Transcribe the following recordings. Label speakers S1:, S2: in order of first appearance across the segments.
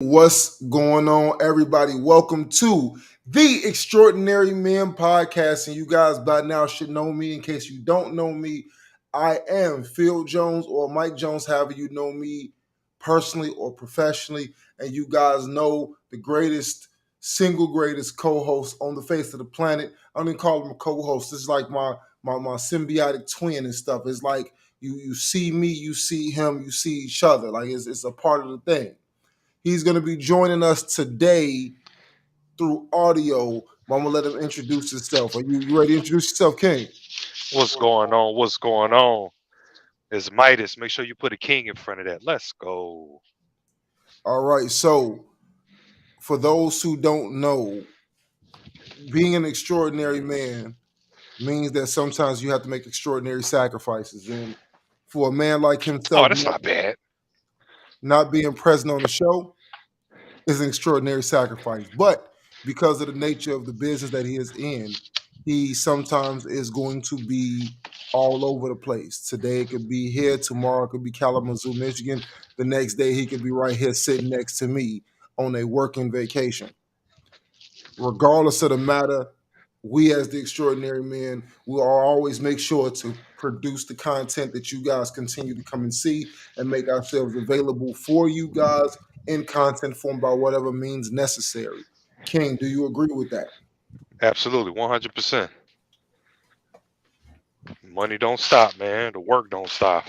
S1: What's going on, everybody? Welcome to the Extraordinary Men Podcast. And you guys by now should know me. In case you don't know me, I am Phil Jones or Mike Jones, however you know me personally or professionally. And you guys know the single greatest co-host on the face of the planet. I don't even call him a co-host. This is like my symbiotic twin and stuff. It's like you see me, you see him, you see each other. Like it's a part of the thing. He's going to be joining us today through audio. I'm going to let him introduce himself. Are you ready to introduce yourself, King?
S2: What's going on? What's going on? It's Midas. Make sure you put a king in front of that. Let's go.
S1: All right. So, for those who don't know, being an extraordinary man means that sometimes you have to make extraordinary sacrifices. And for a man like
S2: Oh,
S1: himself,
S2: that's not bad.
S1: not being present on the show is an extraordinary sacrifice. But because of the nature of the business that he is in, he sometimes is going to be all over the place. Today it could be here, tomorrow it could be Kalamazoo, Michigan. The next day he could be right here sitting next to me on a working vacation. Regardless of the matter, we as the extraordinary men will always make sure to produce the content that you guys continue to come and see and make ourselves available for you guys in content form by whatever means necessary. King, do you agree with that?
S2: Absolutely, 100%. Money don't stop, man. The work don't stop.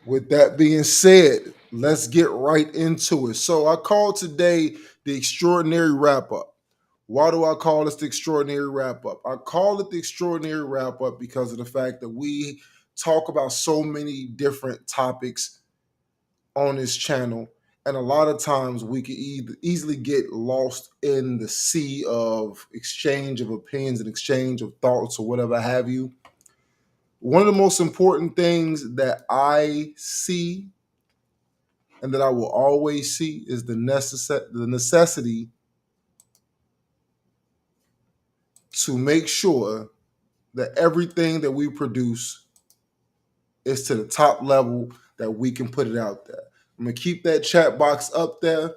S1: With that being said, let's get right into it. So I call today the extraordinary wrap up. Why do I call this the extraordinary wrap up? I call it the extraordinary wrap up because of the fact that we talk about so many different topics on this channel. And a lot of times we can easily get lost in the sea of exchange of opinions and exchange of thoughts or whatever have you. One of the most important things that I see and that I will always see is the necessity to make sure that everything that we produce is to the top level that we can put it out there. I'm gonna keep that chat box up there.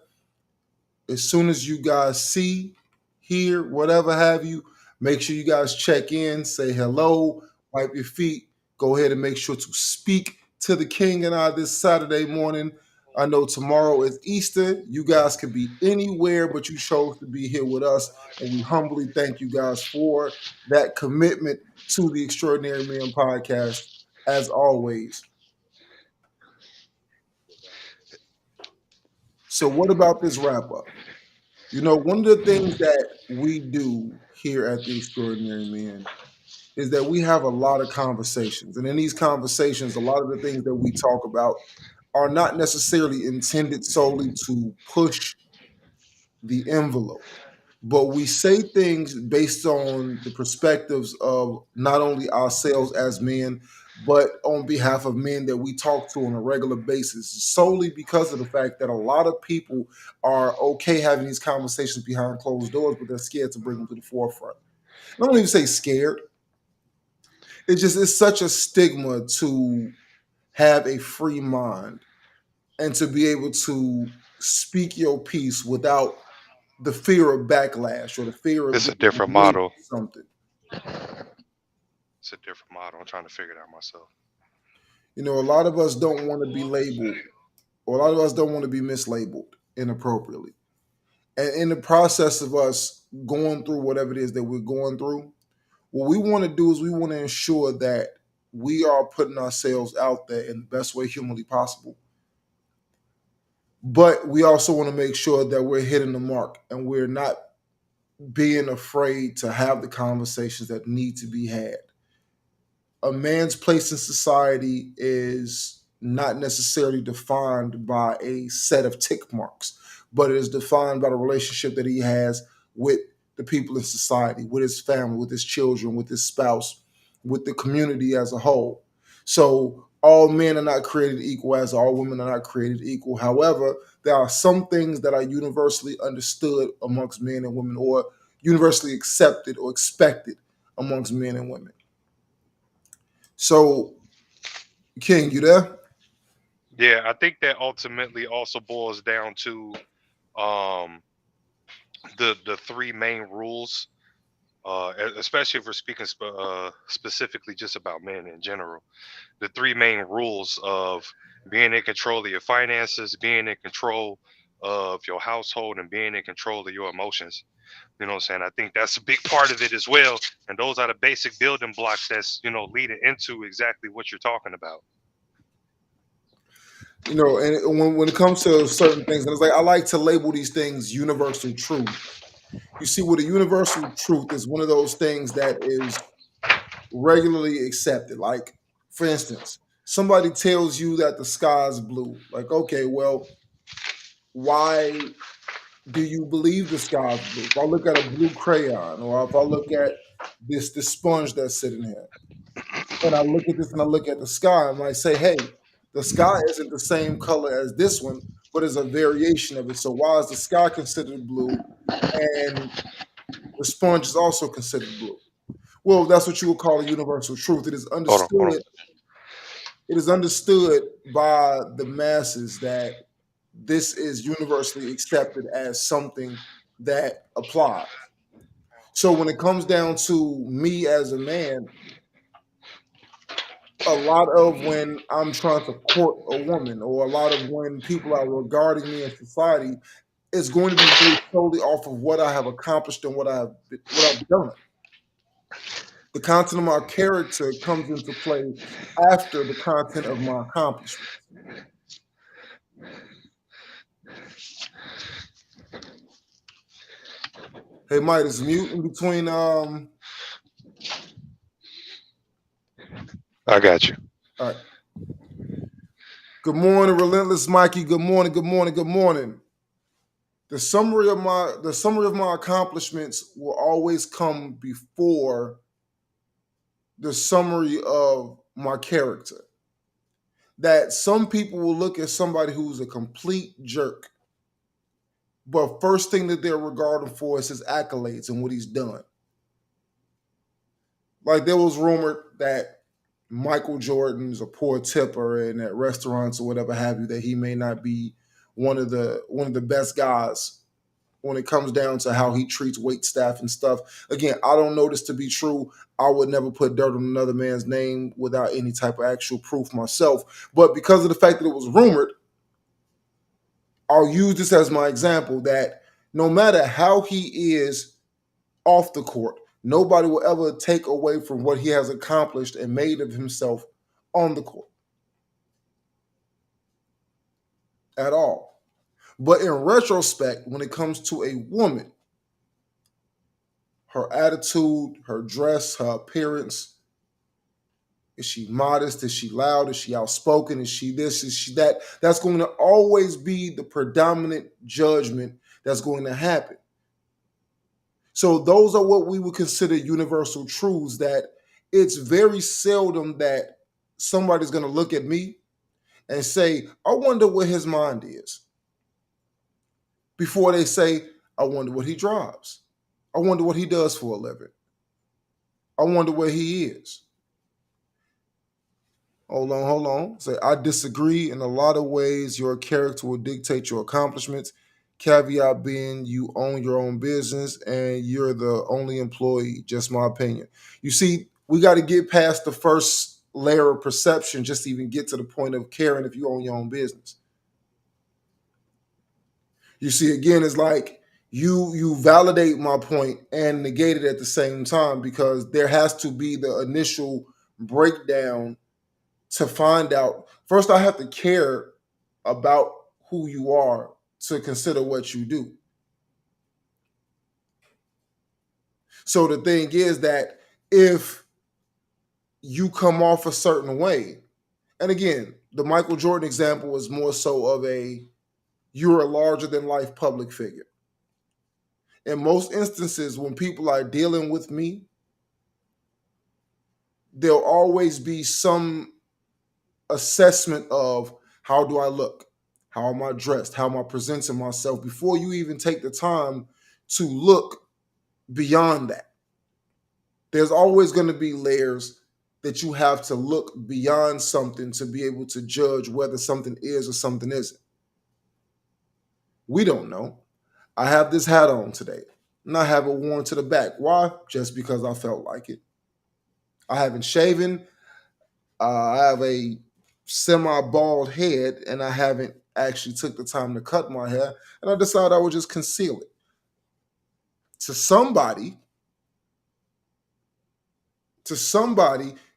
S1: As soon as you guys see, hear, whatever have you, make sure you guys check in, say hello, wipe your feet, go ahead and make sure to speak to the king and I this Saturday morning. I know tomorrow is Easter. You guys could be anywhere, but you chose to be here with us. And we humbly thank you guys for that commitment to the Extraordinary Men podcast, as always. So, what about this wrap up? One of the things that we do here at the Extraordinary Men is that we have a lot of conversations. And in these conversations, a lot of the things that we talk about are not necessarily intended solely to push the envelope, but we say things based on the perspectives of not only ourselves as men, but on behalf of men that we talk to on a regular basis, solely because of the fact that a lot of people are okay having these conversations behind closed doors, but they're scared to bring them to the forefront. I don't even say scared. It's such a stigma to have a free mind and to be able to speak your piece without the fear of backlash or the fear of
S2: It's a
S1: being
S2: different
S1: labeled
S2: model.
S1: something.
S2: It's a different model. I'm trying to figure it out myself.
S1: A lot of us don't want to be labeled, or a lot of us don't want to be mislabeled inappropriately. And in the process of us going through whatever it is that we're going through, what we want to do is we want to ensure that we are putting ourselves out there in the best way humanly possible. But we also want to make sure that we're hitting the mark and we're not being afraid to have the conversations that need to be had. A man's place in society is not necessarily defined by a set of tick marks, but it is defined by the relationship that he has with the people in society, with his family, with his children, with his spouse, with the community as a whole. So all men are not created equal, as all women are not created equal. However, there are some things that are universally understood amongst men and women, or universally accepted or expected amongst men and women. So, King, you there?
S2: Yeah, I think that ultimately also boils down to um the three main rules, especially if we're speaking specifically just about men in general. The three main rules of being in control of your finances, being in control of your household, and being in control of your emotions. You know what I'm saying? I think that's a big part of it as well. And those are the basic building blocks that's, leading into exactly what you're talking about.
S1: And when it comes to certain things, and it's like I like to label these things universal truth. You see, what a universal truth is one of those things that is regularly accepted. Like, for instance, somebody tells you that the sky is blue. Like, okay, well, why do you believe the sky is blue? If I look at a blue crayon, or if I look at this sponge that's sitting here, and I look at this and I look at the sky, I might say, hey, the sky isn't the same color as this one, but it's a variation of it. So why is the sky considered blue and the sponge is also considered blue? Well, that's what you would call a universal truth. It is
S2: Hold on, hold on.
S1: understood. It is understood by the masses that this is universally accepted as something that applies. So when it comes down to me as a man, a lot of when I'm trying to court a woman, or a lot of when people are regarding me in society, is going to be based solely off of what I have accomplished and what I've done. The content of my character comes into play after the content of my accomplishment. Hey, Mike, is mute in between.
S2: I got you.
S1: All right. Good morning, relentless Mikey. Good morning. Good morning. Good morning. The summary of my accomplishments will always come before the summary of my character. That some people will look at somebody who's a complete jerk, but first thing that they're regarding for is his accolades and what he's done. Like, there was rumored that Michael Jordan's a poor tipper and at restaurants or whatever have you, that he may not be one of the best guys when it comes down to how he treats wait staff and stuff. Again, I don't know this to be true. I would never put dirt on another man's name without any type of actual proof myself. But because of the fact that it was rumored, I'll use this as my example that no matter how he is off the court, nobody will ever take away from what he has accomplished and made of himself on the court at all. But in retrospect, when it comes to a woman, her attitude, her dress, her appearance, is she modest? Is she loud? Is she outspoken? Is she this? Is she that? That's going to always be the predominant judgment that's going to happen. So those are what we would consider universal truths, that it's very seldom that somebody's going to look at me and say, I wonder what his mind is, before they say, I wonder what he drives. I wonder what he does for a living. I wonder where he is. Hold on. Say, I disagree. In a lot of ways, your character will dictate your accomplishments. Caveat being, you own your own business and you're the only employee. Just my opinion. You see, we got to get past the first layer of perception just to even get to the point of caring if you own your own business. You see, again, it's like you validate my point and negate it at the same time, because there has to be the initial breakdown to find out. First, I have to care about who you are to consider what you do. So the thing is that if you come off a certain way, and again, the Michael Jordan example is more so of you're a larger than life public figure. In most instances, when people are dealing with me, there'll always be some assessment of, how do I look? How am I dressed? How am I presenting myself? Before you even take the time to look beyond that, there's always going to be layers that you have to look beyond something to be able to judge whether something is or something isn't. We don't know. I have this hat on today, and I have it worn to the back. Why? Just because I felt like it. I haven't shaven. I have a semi-bald head, and I haven't actually took the time to cut my hair, and I decided I would just conceal it. To somebody,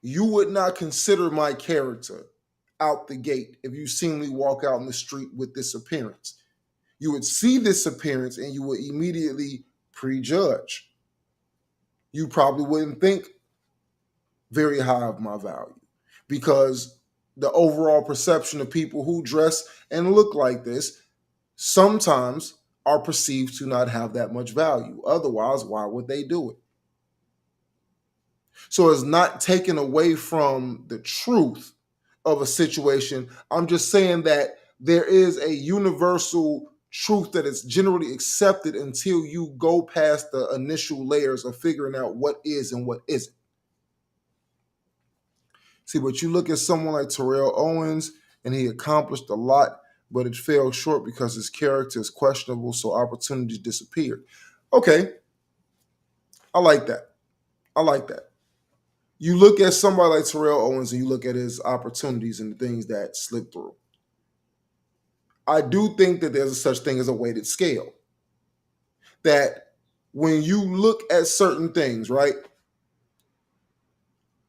S1: you would not consider my character out the gate if you seen me walk out in the street with this appearance. You would see this appearance and you would immediately prejudge. You probably wouldn't think very high of my value because the overall perception of people who dress and look like this sometimes are perceived to not have that much value. Otherwise, why would they do it? So it's not taken away from the truth of a situation. I'm just saying that there is a universal truth that is generally accepted until you go past the initial layers of figuring out what is and what isn't. See, but you look at someone like Terrell Owens, and he accomplished a lot, but it fell short because his character is questionable, so opportunities disappeared. Okay, I like that. I like that. You look at somebody like Terrell Owens and you look at his opportunities and the things that slipped through. I do think that there's a such thing as a weighted scale. That when you look at certain things, right,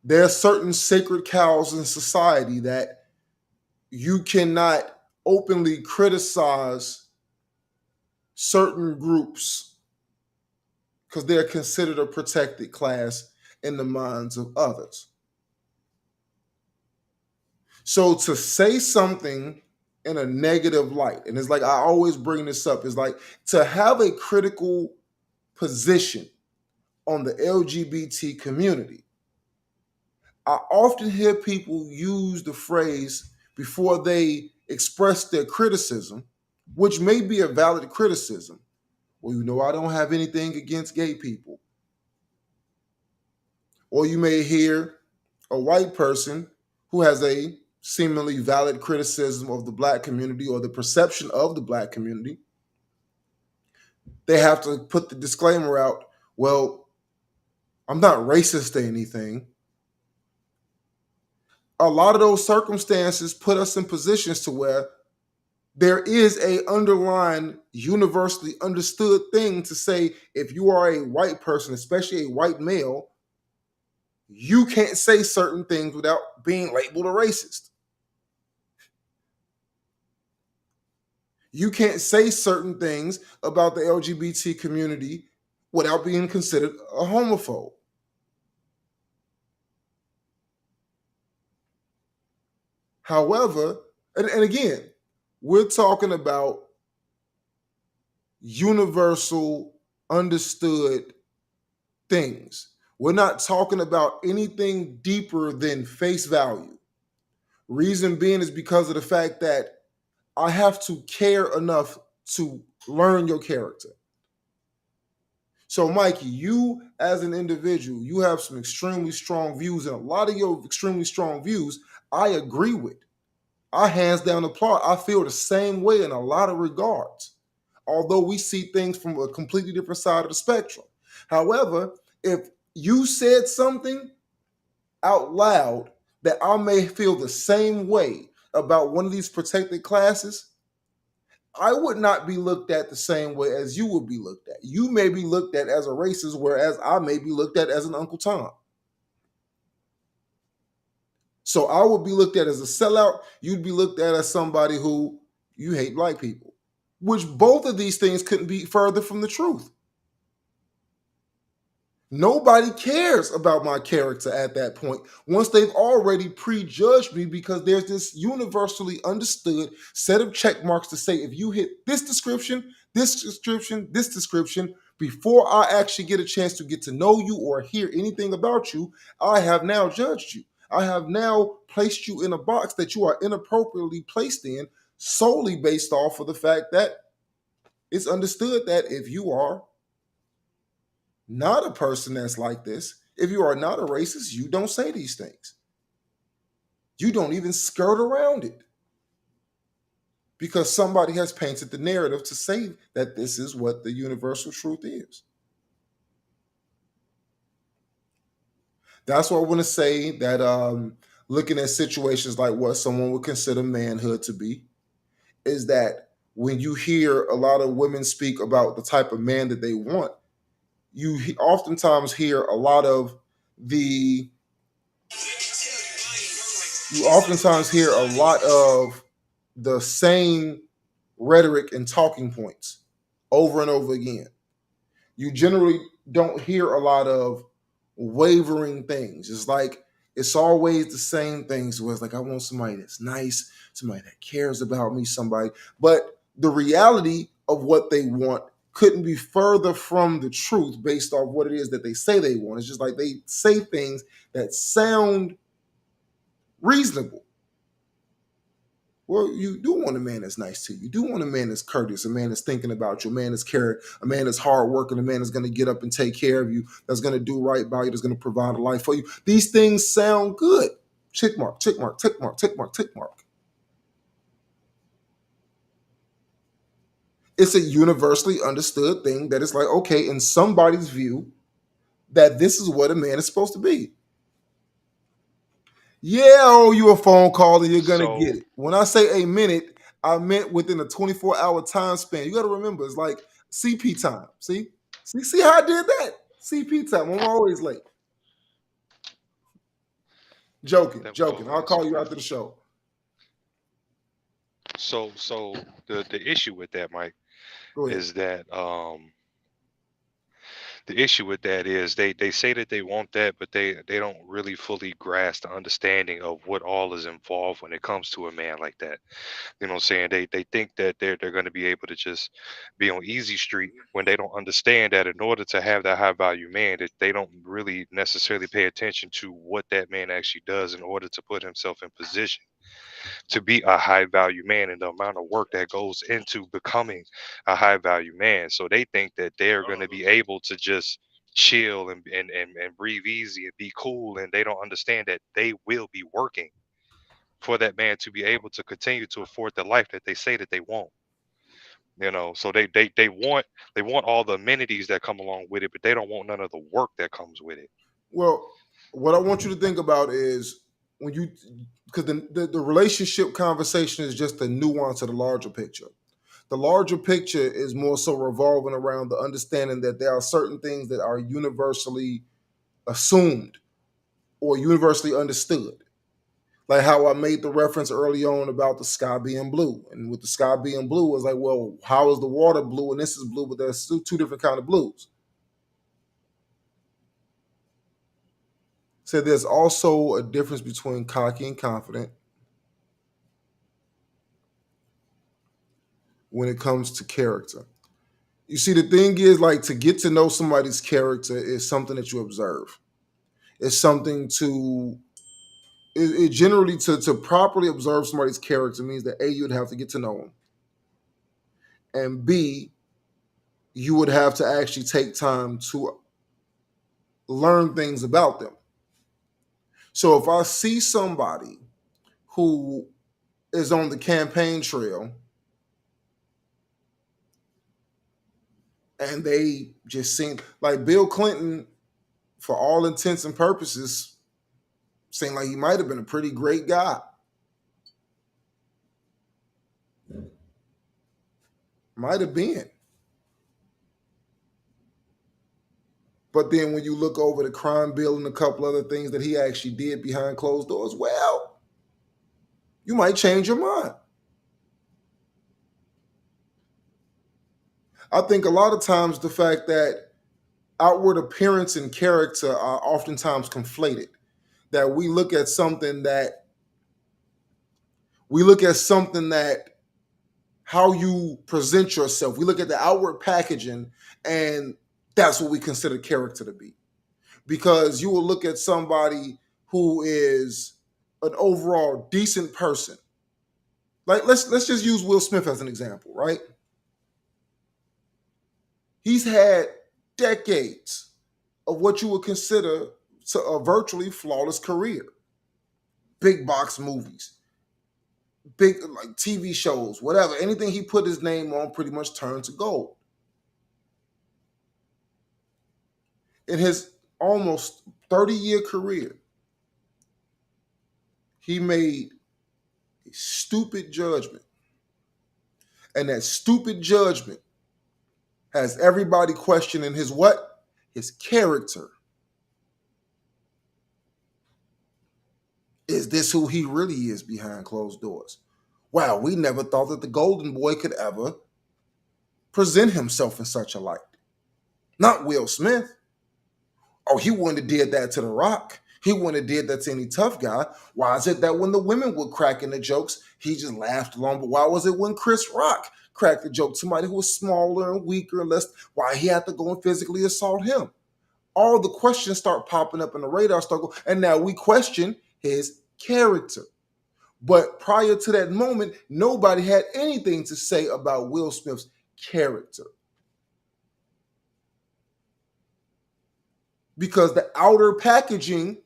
S1: there are certain sacred cows in society that you cannot openly criticize certain groups because they're considered a protected class in the minds of others. So to say something in a negative light, and it's like I always bring this up, is like to have a critical position on the LGBT community. I often hear people use the phrase before they express their criticism, which may be a valid criticism. Well, you know, I don't have anything against gay people. Or you may hear a white person who has a seemingly valid criticism of the black community or the perception of the black community. They have to put the disclaimer out, well, I'm not racist to anything. A lot of those circumstances put us in positions to where there is a underlying universally understood thing to say if you are a white person, especially a white male, you can't say certain things without being labeled a racist. You can't say certain things about the LGBT community without being considered a homophobe. However, and again, we're talking about universal understood things. We're not talking about anything deeper than face value. Reason being is because of the fact that I have to care enough to learn your character. So, Mikey, you as an individual, you have some extremely strong views, and a lot of your extremely strong views I agree with. I hands down applaud. I feel the same way in a lot of regards, although we see things from a completely different side of the spectrum. However, if you said something out loud that I may feel the same way about one of these protected classes, I would not be looked at the same way as you would be looked at. You may be looked at as a racist, whereas I may be looked at as an Uncle Tom. So I would be looked at as a sellout. You'd be looked at as somebody who you hate black people, which both of these things couldn't be further from the truth. Nobody cares about my character at that point once they've already prejudged me because there's this universally understood set of check marks to say if you hit this description, this description, this description, before I actually get a chance to get to know you or hear anything about you, I have now judged you. I have now placed you in a box that you are inappropriately placed in solely based off of the fact that it's understood that if you are not a person that's like this, If you are not a racist, you don't say these things. You don't even skirt around it because somebody has painted the narrative to say that this is what the universal truth is. That's what I want to say that looking at situations like what someone would consider manhood to be is that when you hear a lot of women speak about the type of man that they want, oftentimes hear a lot of the you oftentimes hear a lot of the same rhetoric and talking points over and over again. You generally don't hear a lot of wavering things. It's like it's always the same things where it's like I want somebody that's nice, somebody that cares about me, somebody. But the reality of what they want couldn't be further from the truth based off what it is that they say they want. It's just like they say things that sound reasonable. Well, you do want a man that's nice to you. You do want a man that's courteous, a man that's thinking about you, a man that's caring, a man that's hardworking, a man that's going to get up and take care of you, that's going to do right by you, that's going to provide a life for you. These things sound good. Tick mark, tick mark, tick mark, tick mark, tick mark. It's a universally understood thing that it's like, okay, in somebody's view, that this is what a man is supposed to be. Yeah, I owe you a phone call and you're gonna
S2: So
S1: get it. When I say a minute, I meant within a 24-hour time span. You gotta remember, it's like CP time. See how I did that? CP time. I'm always late. Joking,
S2: that was
S1: joking.
S2: over
S1: I'll call you
S2: Instagram.
S1: after the show.
S2: So the issue with that, Mike,
S1: Go ahead.
S2: is that the issue with that is they say that they want that, but they don't really fully grasp the understanding of what all is involved when it comes to a man like that. You know what I'm saying? They think that they're going to be able to just be on easy street when they don't understand that in order to have that high value man, that they don't really necessarily pay attention to what that man actually does in order to put himself in position to be a high value man and the amount of work that goes into becoming a high value man. So they think that they're going to be able to just chill and breathe easy and be cool. And they don't understand that they will be working for that man to be able to continue to afford the life that they say that they want. So they want all the amenities that come along with it, but they don't want none of the work that comes with it.
S1: Well, what I want you to think about is when you because the relationship conversation is just the nuance of the larger picture. The larger picture is more so revolving around the understanding that there are certain things that are universally assumed or universally understood. Like how I made the reference early on about the sky being blue. And with the sky being blue, it's like, well, how is the water blue and this is blue, but there's two different kind of blues. So there's also a difference between cocky and confident when it comes to character. You see, the thing is, like, to get to know somebody's character is something that you observe. It's something it generally, to properly observe somebody's character means that A, you'd have to get to know them, and B, you would have to actually take time to learn things about them. So if I see somebody who is on the campaign trail and they just seem like Bill Clinton, for all intents and purposes, seemed like he might have been a pretty great guy. Might have been. But then when you look over the crime bill and a couple other things that he actually did behind closed doors, well, you might change your mind. I think a lot of times the fact that outward appearance and character are oftentimes conflated. That we look at something that how you present yourself. We look at the outward packaging, and that's what we consider character to be. Because you will look at somebody who is an overall decent person. Like let's just use Will Smith as an example, right? He's had decades of what you would consider to a virtually flawless career. Big box movies, big like TV shows, whatever. Anything he put his name on pretty much turned to gold. In his almost 30-year career, he made a stupid judgment. And that stupid judgment has everybody questioning his what? His character. Is this who he really is behind closed doors? Wow, we never thought that the Golden Boy could ever present himself in such a light. Not Will Smith. Oh, he wouldn't have did that to The Rock. He wouldn't have did that to any tough guy. Why is it that when the women would crack in the jokes, he just laughed along? But why was it when Chris Rock cracked the joke, somebody who was smaller and weaker and less, why he had to go and physically assault him? All the questions start popping up in the radar circle, and now we question his character. But prior to that moment, nobody had anything to say about Will Smith's character. Because the outer packaging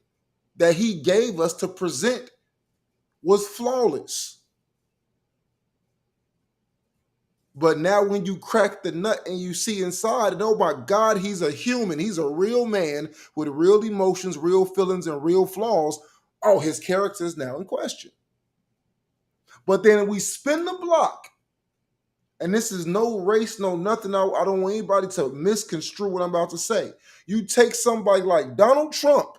S1: that he gave us to present was flawless. But now when you crack the nut and you see inside, and oh my God, he's a human. He's a real man with real emotions, real feelings, and real flaws. Oh, his character is now in question. But then we spin the block, and this is no race, no nothing. I don't want anybody to misconstrue what I'm about to say. You take somebody like Donald Trump,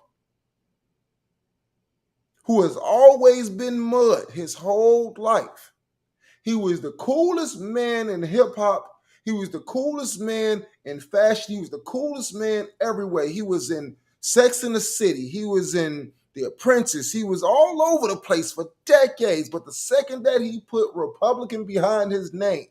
S1: who has always been mud his whole life. He was the coolest man in hip hop. He was the coolest man in fashion. He was the coolest man everywhere. He was in Sex and the City. He was in The Apprentice. He was all over the place for decades. But the second that he put Republican behind his name,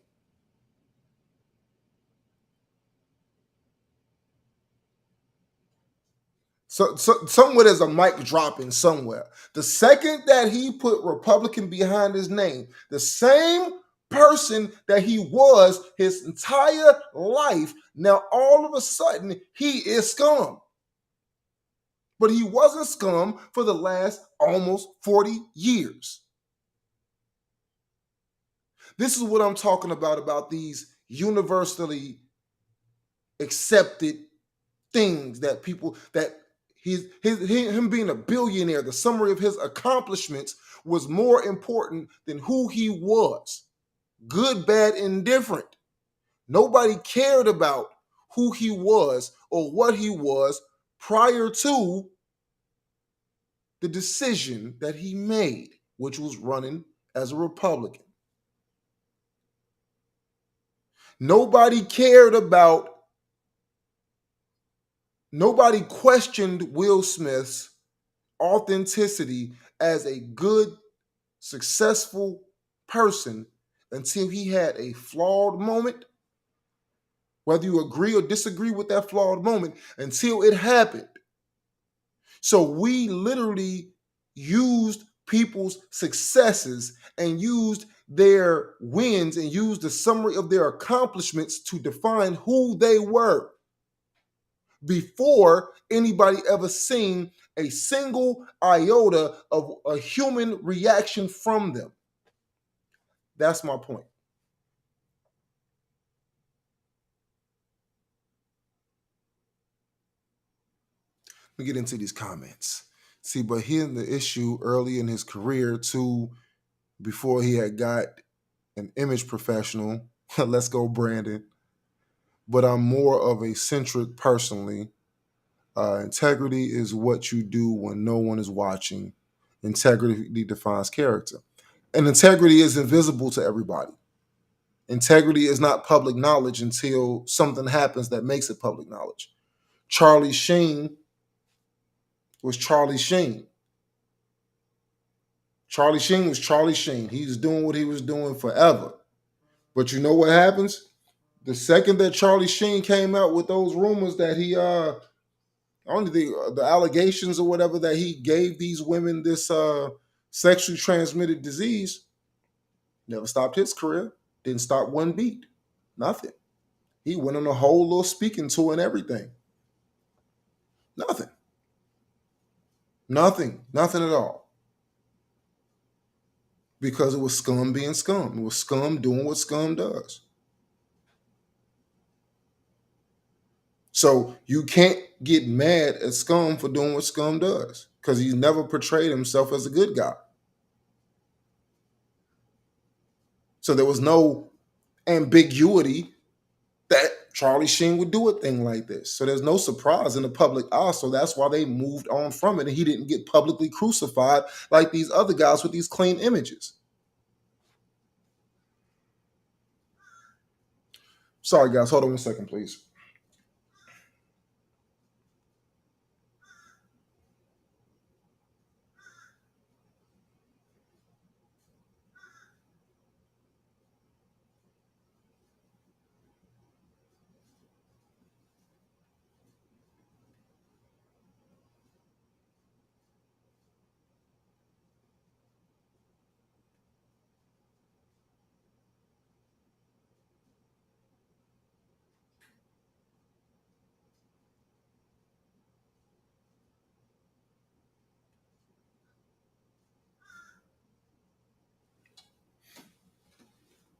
S1: so somewhere there's a mic dropping somewhere. The second that he put Republican behind his name, the same person that he was his entire life, now all of a sudden he is scum. But he wasn't scum for the last almost 40 years. This is what I'm talking about these universally accepted things that people that him being a billionaire, the summary of his accomplishments was more important than who he was. Good, bad, indifferent. Nobody cared about who he was or what he was prior to the decision that he made, which was running as a Republican. Nobody questioned Will Smith's authenticity as a good, successful person until he had a flawed moment. Whether you agree or disagree with that flawed moment, until it happened. So we literally used people's successes and used their wins and used the summary of their accomplishments to define who they were before anybody ever seen a single iota of a human reaction from them. That's my point. Let me get into these comments. See, but here's the issue early in his career, too, before he had got an image professional. Let's go, Brandon. But I'm more of a centric personally. Integrity is what you do when no one is watching. Integrity defines character. And integrity is invisible to everybody. Integrity is not public knowledge until something happens that makes it public knowledge. Charlie Sheen was Charlie Sheen. Charlie Sheen was Charlie Sheen. He was doing what he was doing forever. But you know what happens? The second that Charlie Sheen came out with those rumors that he only the allegations or whatever that he gave these women this sexually transmitted disease, never stopped his career. Didn't stop one beat. Nothing. He went on a whole little speaking tour and everything. Nothing. Nothing at all. Because it was scum being scum. It was scum doing what scum does. So you can't get mad at scum for doing what scum does because he's never portrayed himself as a good guy. So there was no ambiguity that Charlie Sheen would do a thing like this. So there's no surprise in the public eye. So that's why they moved on from it. And he didn't get publicly crucified like these other guys with these clean images. Sorry, guys. Hold on 1 second, please.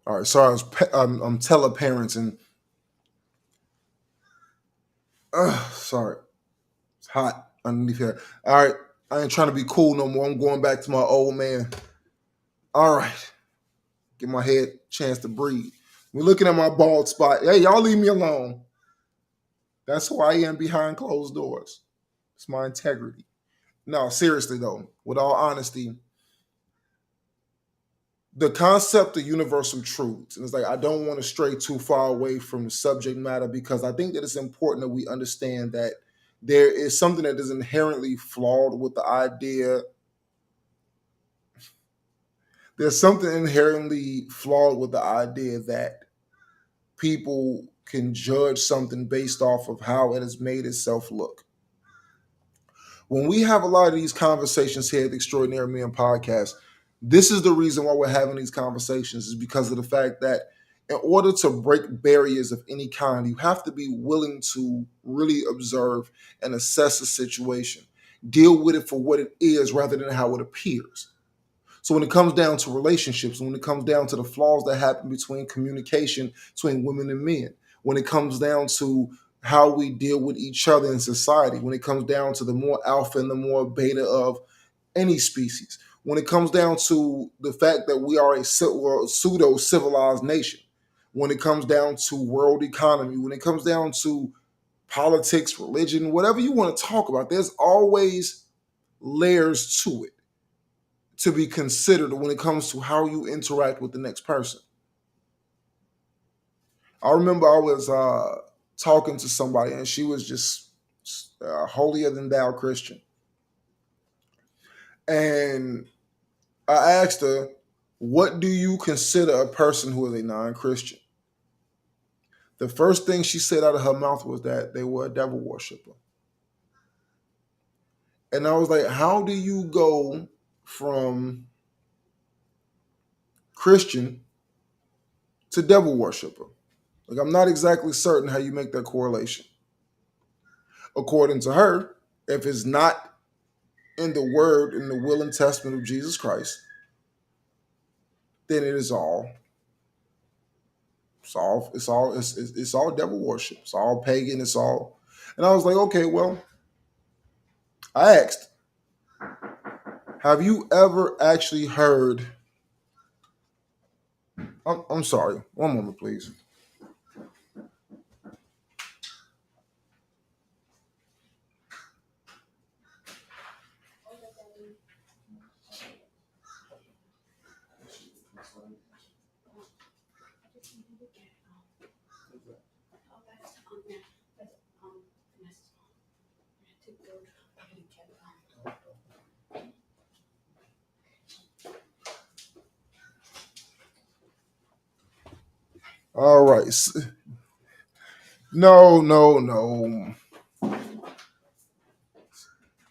S1: All right. Sorry, I'm teleparenting. Sorry. It's hot underneath here. All right. I ain't trying to be cool no more. I'm going back to my old man. All right. Give my head a chance to breathe. We're looking at my bald spot. Hey, y'all leave me alone. That's who I am behind closed doors. It's my integrity. No, seriously though, with all honesty, the concept of universal truths, and it's like I don't want to stray too far away from the subject matter because I think that it's important that we understand that there is something that is inherently flawed with the idea. There's something inherently flawed with the idea that people can judge something based off of how it has made itself look. When we have a lot of these conversations here at the Extraordinary Men podcast, this is the reason why we're having these conversations is because of the fact that in order to break barriers of any kind, you have to be willing to really observe and assess a situation, deal with it for what it is rather than how it appears. So when it comes down to relationships, when it comes down to the flaws that happen between communication between women and men, when it comes down to how we deal with each other in society, when it comes down to the more alpha and the more beta of any species, when it comes down to the fact that we are a pseudo civilized nation, when it comes down to world economy, when it comes down to politics, religion, whatever you want to talk about, there's always layers to it to be considered when it comes to how you interact with the next person. I remember I was talking to somebody and she was just holier than thou Christian. And I asked her, what do you consider a person who is a non-Christian? The first thing she said out of her mouth was that they were a devil worshiper. And I was like, how do you go from Christian to devil worshiper? Like, I'm not exactly certain how you make that correlation. According to her, if it's not in the word, in the will and testament of Jesus Christ, then it is all. It's all devil worship. It's all pagan. It's all. And I was like, okay, well, I asked, have you ever actually heard? I'm sorry. One moment, please. All right. No.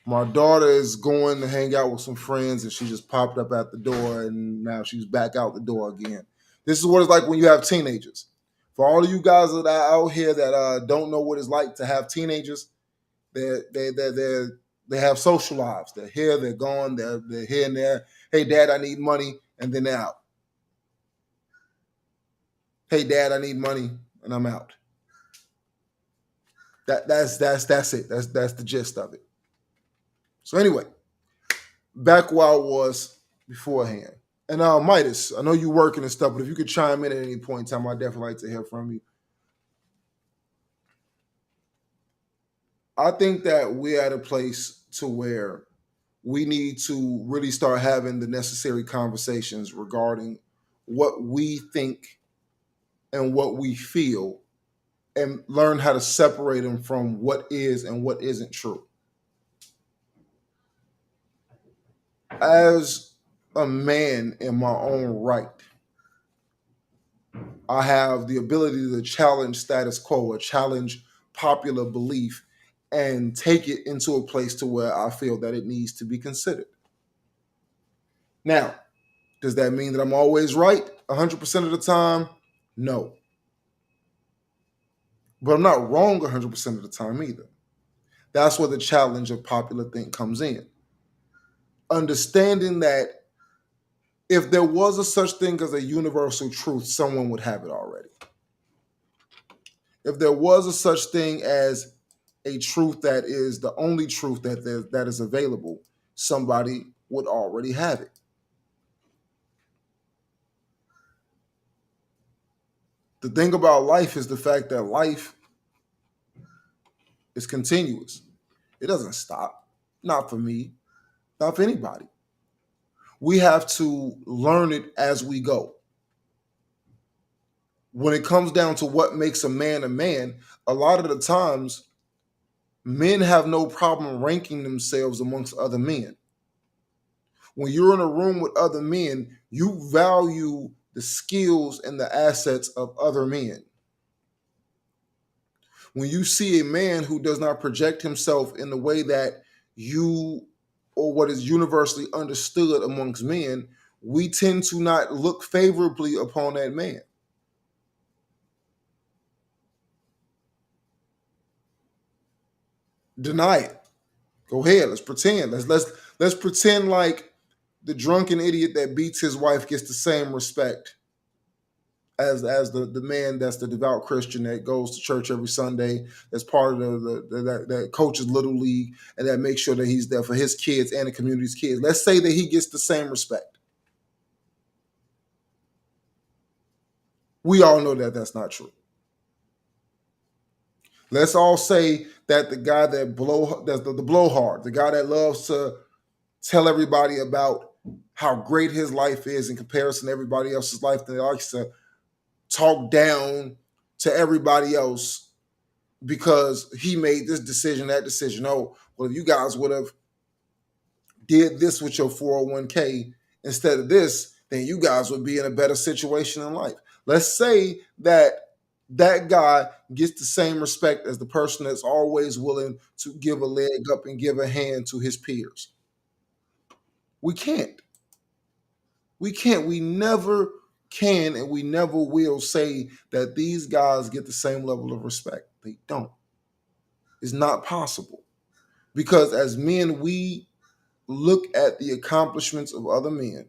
S1: My daughter is going to hang out with some friends and she just popped up at the door and now she's back out the door again. This is what it's like when you have teenagers. For all of you guys that are out here that don't know what it's like to have teenagers, they're They have social lives. They're here, they're gone, they're here and there. Hey, Dad, I need money, and then they're out. Hey, Dad, I need money, and I'm out. That's it. That's the gist of it. So anyway, back where I was beforehand. And Midas, I know you working and stuff, but if you could chime in at any point in time, I'd definitely like to hear from you. I think that we're at a place to where we need to really start having the necessary conversations regarding what we think and what we feel and learn how to separate them from what is and what isn't true. As a man in my own right, I have the ability to challenge status quo or challenge popular belief and take it into a place to where I feel that it needs to be considered. Now, does that mean that I'm always right 100% of the time? No. But I'm not wrong 100% of the time either. That's where the challenge of popular think comes in. Understanding that if there was a such thing as a universal truth, someone would have it already. If there was a such thing as a truth that is the only truth that is available, somebody would already have it. The thing about life is the fact that life is continuous. It doesn't stop. Not for me, not for anybody. We have to learn it as we go. When it comes down to what makes a man, a lot of the times men have no problem ranking themselves amongst other men. When you're in a room with other men, you value the skills and the assets of other men. When you see a man who does not project himself in the way that you or what is universally understood amongst men, we tend to not look favorably upon that man. Deny it. Go ahead. Let's pretend. Let's pretend like the drunken idiot that beats his wife gets the same respect as the man that's the devout Christian that goes to church every Sunday, that's part of that coaches little league, and that makes sure that he's there for his kids and the community's kids. Let's say that he gets the same respect. We all know that that's not true. Let's all say that the guy that's the blowhard, the guy that loves to tell everybody about how great his life is in comparison to everybody else's life, that likes to talk down to everybody else because he made this decision, that decision. Oh, well, if you guys would have did this with your 401k instead of this, then you guys would be in a better situation in life. Let's say that that guy gets the same respect as the person that's always willing to give a leg up and give a hand to his peers. We can't. We can't. We never can and we never will say that these guys get the same level of respect. They don't. It's not possible. Because as men, we look at the accomplishments of other men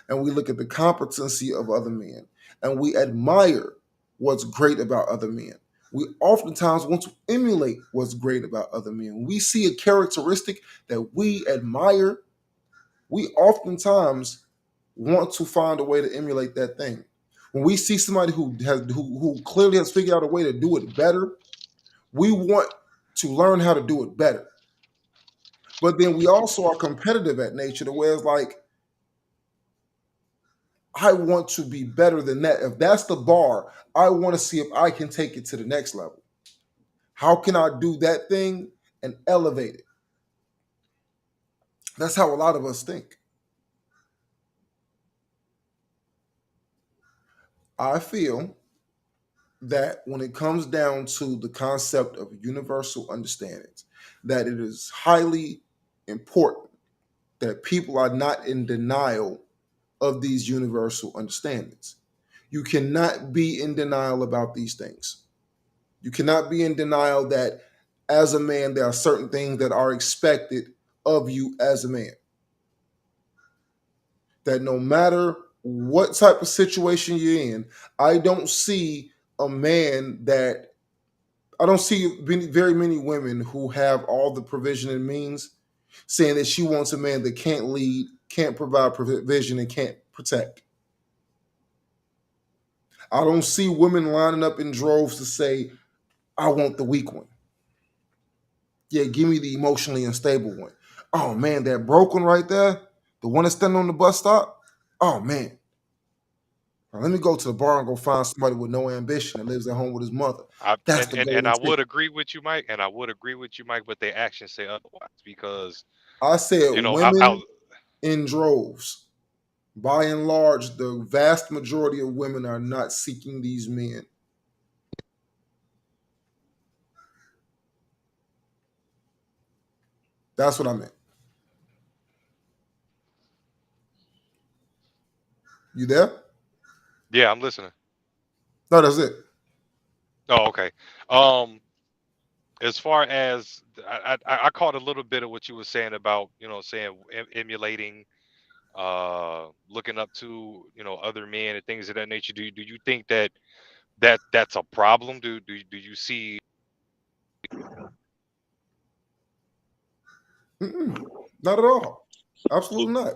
S1: and we look at the competency of other men and we admire what's great about other men. We oftentimes want to emulate what's great about other men. When we see a characteristic that we admire, we oftentimes want to find a way to emulate that thing. When we see somebody who clearly has figured out a way to do it better, we want to learn how to do it better. But then we also are competitive at nature, to where it's like, I want to be better than that. If that's the bar, I want to see if I can take it to the next level. How can I do that thing and elevate it? That's how a lot of us think. I feel that when it comes down to the concept of universal understandings, that it is highly important that people are not in denial of these universal understandings. You cannot be in denial about these things. You cannot be in denial that as a man, there are certain things that are expected of you as a man. That no matter what type of situation you're in, I don't see a man that I don't see very many women who have all the provision and means saying that she wants a man that can't lead, can't provide provision, and can't protect. I don't see women lining up in droves to say, I want the weak one. Yeah, give me the emotionally unstable one. Oh man, that broke one right there, the one that's standing on the bus stop. Oh man, now, let me go to the bar and go find somebody with no ambition that lives at home with his mother.
S2: I
S1: That's
S2: and,
S1: the
S2: and and
S1: golden
S2: I
S1: ticket.
S2: would agree with you, Mike. And I would agree with you, Mike. But their actions say otherwise because
S1: I said
S2: I
S1: women in droves. By and large, the vast majority of women are not seeking these men. That's what I meant. You there?
S2: yeah, I'm listening.
S1: No, that's it.
S2: Oh, okay. Um, as far as I caught a little bit of what you were saying about saying emulating, looking up to other men and things of that nature. Do you think that's a problem? Do you see?
S1: Mm-mm, not at all. Absolutely not.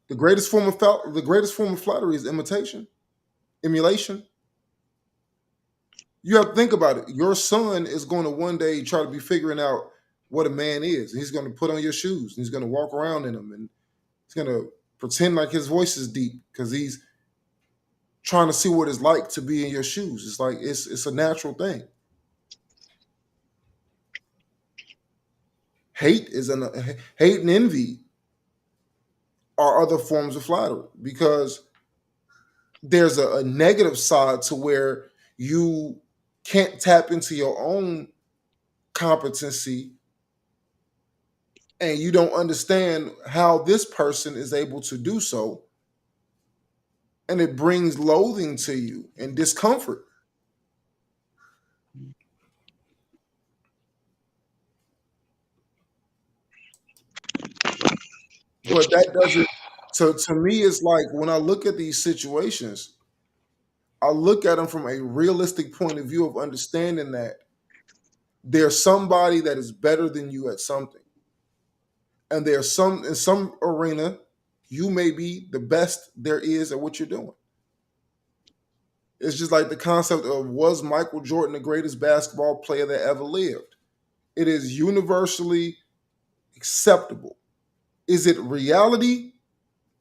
S1: The greatest form of flattery is imitation, emulation. You have to think about it. Your son is going to one day try to be figuring out what a man is. He's going to put on your shoes and he's going to walk around in them and he's going to pretend like his voice is deep because he's trying to see what it's like to be in your shoes. It's like it's a natural thing. Hate is an hate and envy are other forms of flattery because there's a negative side to where you can't tap into your own competency and you don't understand how this person is able to do so and it brings loathing to you and discomfort. But that doesn't, so to me it's like when I look at these situations, I look at them from a realistic point of view of understanding that there's somebody that is better than you at something. And there's some in some arena, you may be the best there is at what you're doing. It's just like the concept of was Michael Jordan the greatest basketball player that ever lived? It is universally acceptable. Is it reality?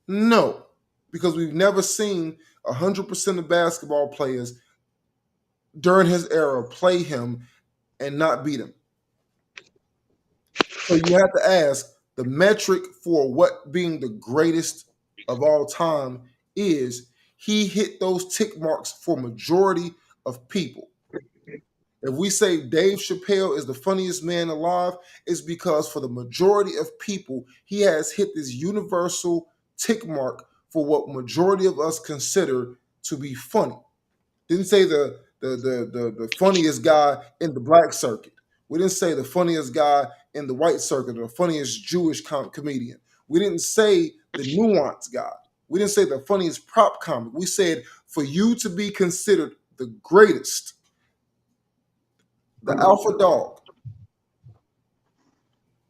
S1: No, because we've never seen 100% of basketball players during his era play him and not beat him. So you have to ask the metric for what being the greatest of all time is he hit those tick marks for majority of people. If we say Dave Chappelle is the funniest man alive, it's because for the majority of people, he has hit this universal tick mark for what majority of us consider to be funny. Didn't say the funniest guy in the black circuit. We didn't say the funniest guy in the white circuit or the funniest Jewish comedian. We didn't say the nuance guy. We didn't say the funniest prop comic. We said for you to be considered the greatest, the alpha dog,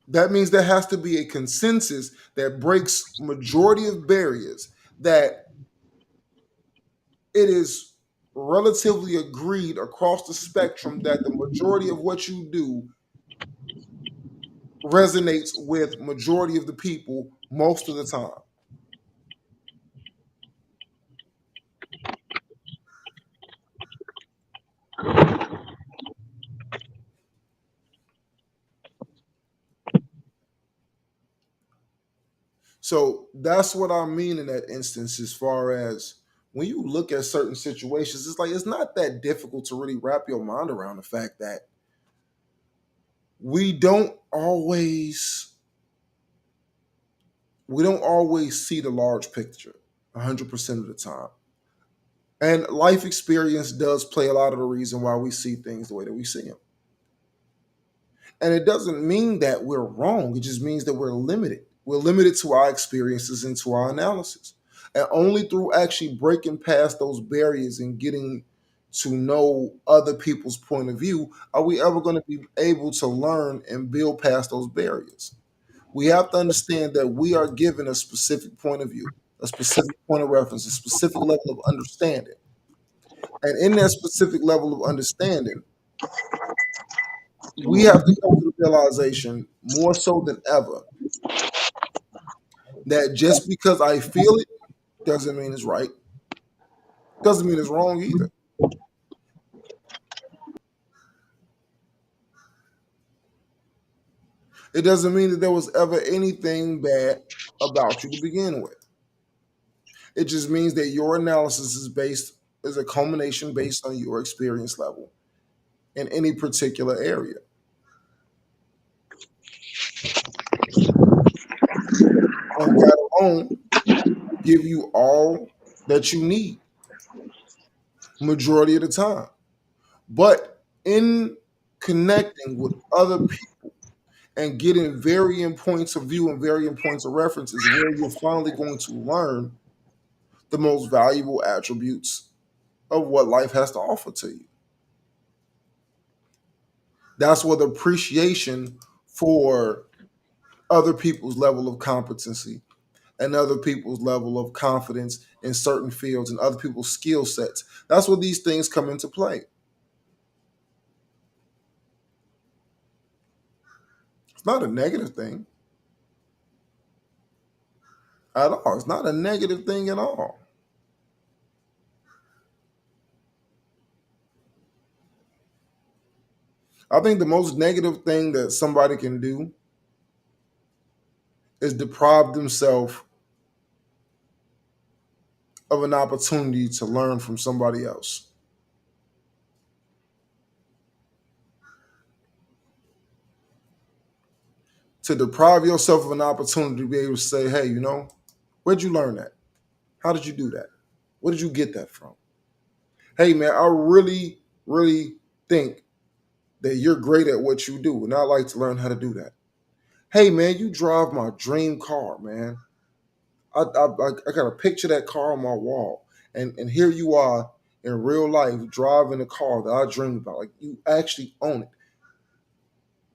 S1: that means there has to be a consensus that breaks majority of barriers, that it is relatively agreed across the spectrum that the majority of what you do resonates with majority of the people most of the time. So that's what I mean in that instance, as far as when you look at certain situations, it's like it's not that difficult to really wrap your mind around the fact that we don't always we don't always see the large picture 100% of the time. And life experience does play a lot of the reason why we see things the way that we see them. And it doesn't mean that we're wrong. It just means that we're limited. We're limited to our experiences and to our analysis. And only through actually breaking past those barriers and getting to know other people's point of view are we ever going to be able to learn and build past those barriers. We have to understand that we are given a specific point of view, a specific point of reference, a specific level of understanding. And in that specific level of understanding, we have to come to the realization more so than ever that just because I feel it doesn't mean it's right, doesn't mean it's wrong either. It doesn't mean that there was ever anything bad about you to begin with. It just means that your analysis is a culmination based on your experience level in any particular area. And that alone will give you all that you need majority of the time. But in connecting with other people and getting varying points of view and varying points of reference is where you're finally going to learn the most valuable attributes of what life has to offer to you. That's where the appreciation for other people's level of competency and other people's level of confidence in certain fields and other people's skill sets. That's where these things come into play. It's not a negative thing at all. It's not a negative thing at all. I think the most negative thing that somebody can do is deprive themselves of an opportunity to learn from somebody else. To deprive yourself of an opportunity to be able to say, hey, where'd you learn that? How did you do that? Where did you get that from? Hey, man, I really, really think that you're great at what you do, and I'd like to learn how to do that. Hey, man, you drive my dream car, man. I got to picture that car on my wall, and here you are in real life driving a car that I dreamed about. Like you actually own it.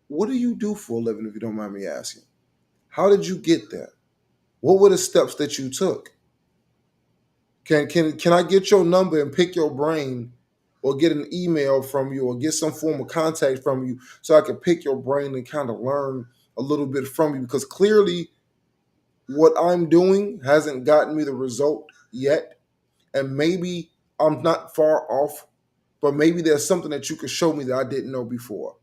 S1: What do you do for a living, if you don't mind me asking? How did you get there? What were the steps that you took? Can I get your number and pick your brain, or get an email from you, or get some form of contact from you, so I can pick your brain and kind of learn a little bit from you? Because clearly, what I'm doing hasn't gotten me the result yet, and maybe I'm not far off, but maybe there's something that you could show me that I didn't know before.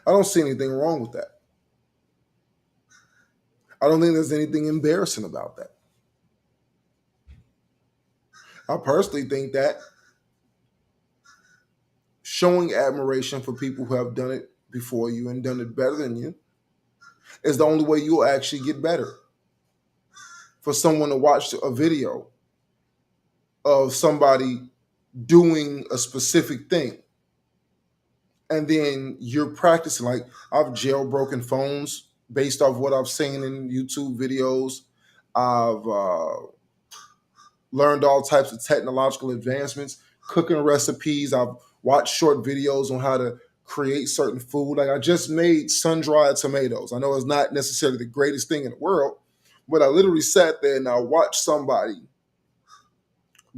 S1: I don't see anything wrong with that. I don't think there's anything embarrassing about that. I personally think that showing admiration for people who have done it before you and done it better than you is the only way you'll actually get better. For someone to watch a video of somebody doing a specific thing, and then you're practicing, like I've jailbroken phones based off what I've seen in YouTube videos. I've learned all types of technological advancements, cooking recipes. I've watched short videos on how to create certain food. Like I just made sun-dried tomatoes. I know it's not necessarily the greatest thing in the world, but I literally sat there and I watched somebody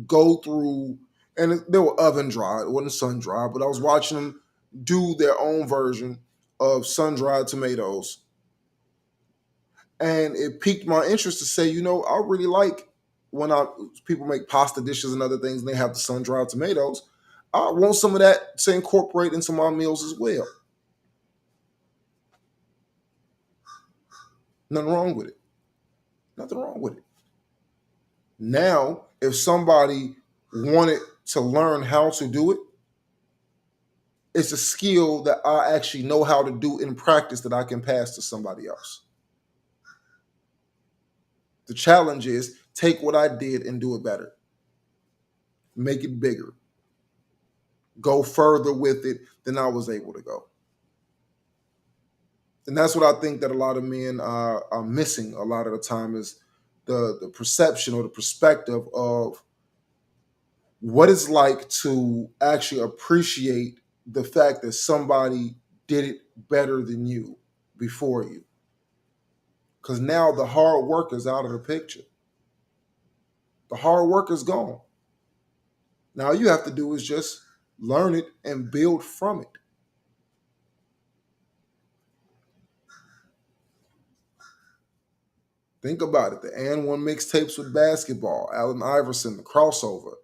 S1: go through, and they were oven dried, it wasn't sun dried, but I was watching them do their own version of sun-dried tomatoes. And it piqued my interest to say, I really like when people make pasta dishes and other things and they have the sun-dried tomatoes. I want some of that to incorporate into my meals as well. Nothing wrong with it. Nothing wrong with it. Now, if somebody wanted to learn how to do it, it's a skill that I actually know how to do in practice that I can pass to somebody else. The challenge is take what I did and do it better. Make it bigger. go further with it than I was able to go. And that's what I think that a lot of men are missing a lot of the time is the perception or the perspective of what it's like to actually appreciate the fact that somebody did it better than you before you. Because now the hard work is out of the picture. The hard work is gone. Now all you have to do is just learn it and build from it. Think about it. The and one mixtapes with basketball, Allen Iverson, the crossover,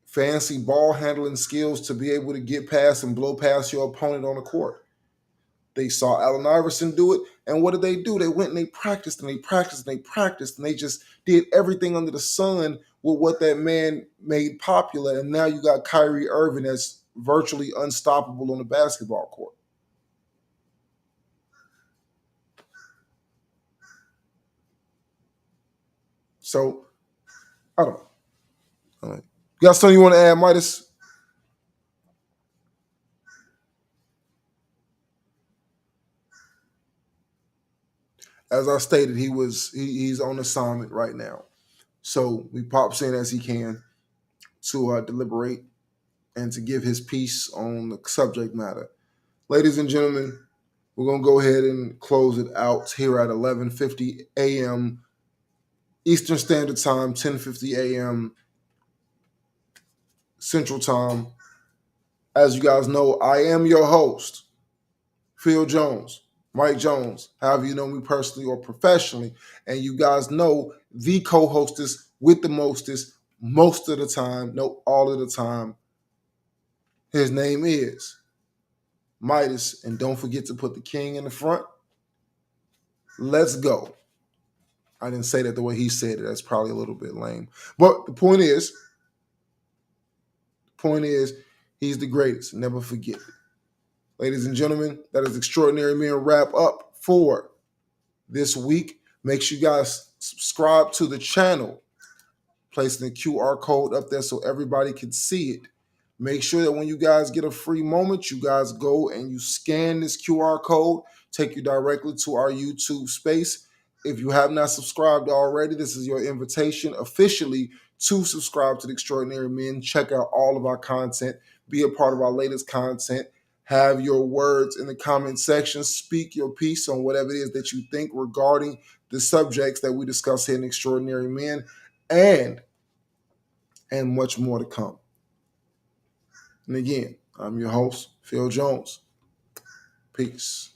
S1: fancy ball handling skills to be able to get past and blow past your opponent on the court. They saw Allen Iverson do it, and what did they do? They went and they practiced and they practiced and they practiced and they just did everything under the sun with what that man made popular. And now you got Kyrie Irving that's virtually unstoppable on the basketball court. So I don't know. All right. You got something you want to add, Midas? As I stated, he's on assignment right now. So we pops in as he can to deliberate and to give his piece on the subject matter. Ladies and gentlemen, we're gonna go ahead and close it out here at 11:50 a.m. Eastern Standard Time, 10:50 a.m. Central Time. As you guys know, I am your host, Phil Jones, Mike Jones, however you know me personally or professionally. And you guys know the co-hostess with the mostest most of the time, no, all of the time. His name is Midas. And don't forget to put the king in the front. Let's go. I didn't say that the way he said it. That's probably a little bit lame. But the point is, he's the greatest. Never forget it. Ladies and gentlemen, that is Extraordinary Men wrap up for this week. Make sure you guys subscribe to the channel, placing the QR code up there so everybody can see it. Make sure that when you guys get a free moment, you guys go and you scan this QR code, take you directly to our YouTube space. If you have not subscribed already, this is your invitation officially to subscribe to the Extraordinary Men. Check out all of our content, be a part of our latest content. Have your words in the comment section. Speak your piece on whatever it is that you think regarding the subjects that we discuss here in Extraordinary Men, and much more to come. And again, I'm your host, Phil Jones. Peace.